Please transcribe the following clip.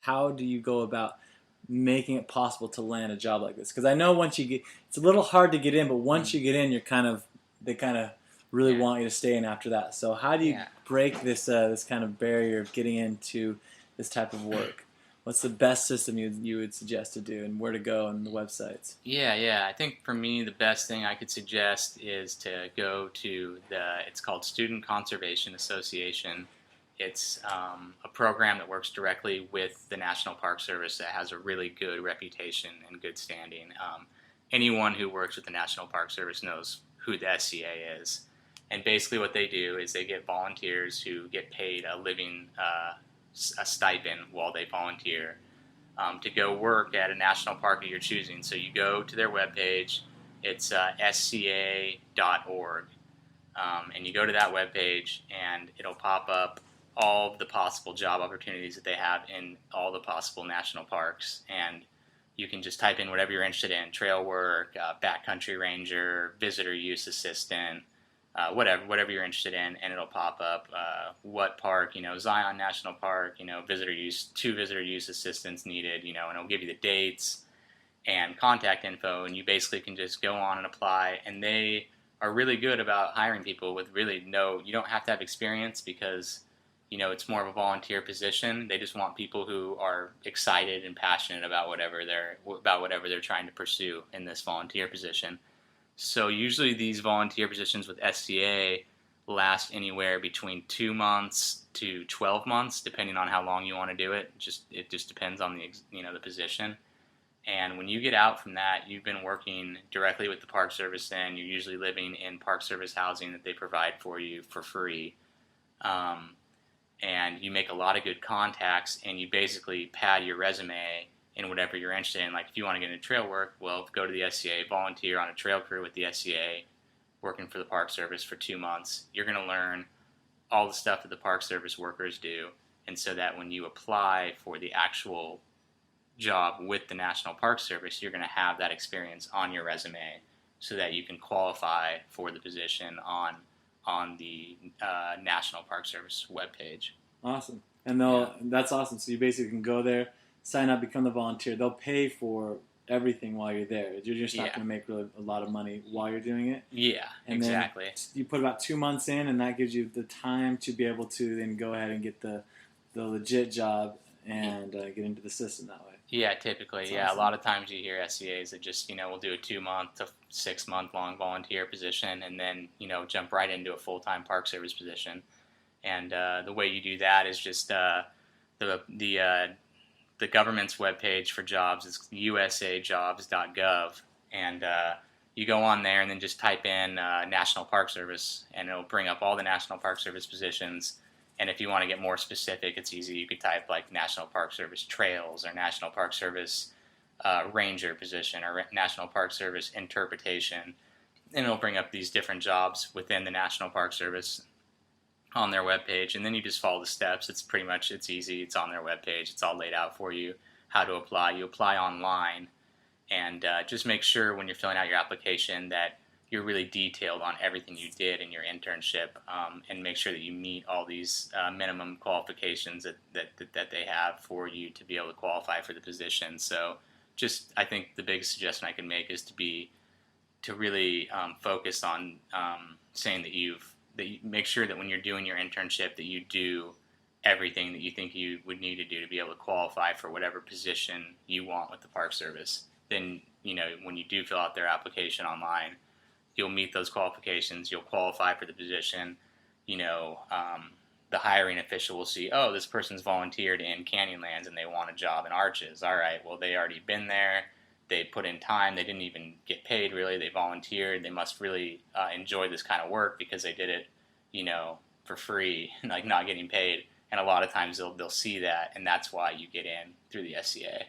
how do you go about making it possible to land a job like this? Because I know once you get, it's a little hard to get in, but once Mm. you get in, you're kind of they kind of really Yeah. want you to stay in after that. So how do you Yeah. break this kind of barrier of getting into this type of work? What's the best system you would suggest to do, and where to go and the websites? Yeah, yeah. I think for me, the best thing I could suggest is to go to it's called Student Conservation Association. It's a program that works directly with the National Park Service that has a really good reputation and good standing. Anyone who works with the National Park Service knows who the SCA is. And basically, what they do is they get volunteers who get paid a living, a stipend while they volunteer to go work at a national park of your choosing. So you go to their webpage, it's sca.org, and you go to that webpage, and it'll pop up all of the possible job opportunities that they have in all the possible national parks. And you can just type in whatever you're interested in: trail work, backcountry ranger, visitor use assistant, whatever you're interested in, and it'll pop up what park, Zion National Park, two visitor use assistants needed, and it'll give you the dates and contact info, and you basically can just go on and apply, and they are really good about hiring people with really you don't have to have experience because it's more of a volunteer position. They just want people who are excited and passionate about whatever they're trying to pursue in this volunteer position. So usually these volunteer positions with SCA last anywhere between 2 months to 12 months, depending on how long you want to do it. It just depends on the position. And when you get out from that, you've been working directly with the Park Service. Then you're usually living in Park Service housing that they provide for you for free. Um, and you make a lot of good contacts, and you basically pad your resume in whatever you're interested in. Like if you want to get into trail work, well, go to the SCA, volunteer on a trail crew with the SCA, working for the Park Service for 2 months. You're going to learn all the stuff that the Park Service workers do, and so that when you apply for the actual job with the National Park Service, you're going to have that experience on your resume, so that you can qualify for the position on the National Park Service webpage. Awesome. And Yeah. that's awesome. So you basically can go there, sign up, become the volunteer. They'll pay for everything while you're there. You're just not Yeah. going to make really a lot of money while you're doing it. Yeah. And Exactly. then you put about 2 months in, and that gives you the time to be able to then go ahead and get the legit job and get into the system that way. Yeah, typically, That's yeah. A awesome. lot of times you hear SCAs that just, will do a 2 month to 6 month long volunteer position, and then, jump right into a full time Park Service position. And the way you do that is just the government's webpage for jobs is usajobs.gov, and you go on there and then just type in National Park Service, and it'll bring up all the National Park Service positions. And if you want to get more specific, it's easy. You could type like National Park Service Trails or National Park Service Ranger position or National Park Service Interpretation, and it'll bring up these different jobs within the National Park Service on their webpage, and then you just follow the steps. It's easy. It's on their webpage. It's all laid out for you how to apply. You apply online, and just make sure when you're filling out your application that you're really detailed on everything you did in your internship, and make sure that you meet all these minimum qualifications that they have for you to be able to qualify for the position. So I think the biggest suggestion I can make is to really focus on saying that you make sure that when you're doing your internship that you do everything that you think you would need to do to be able to qualify for whatever position you want with the Park Service. Then, when you do fill out their application online, you'll meet those qualifications, you'll qualify for the position. The hiring official will see, oh, this person's volunteered in Canyonlands and they want a job in Arches. All right, well, they already been there. They put in time. They didn't even get paid, really. They volunteered. They must really enjoy this kind of work because they did it, for free, like not getting paid. And a lot of times they'll see that, and that's why you get in through the SCA.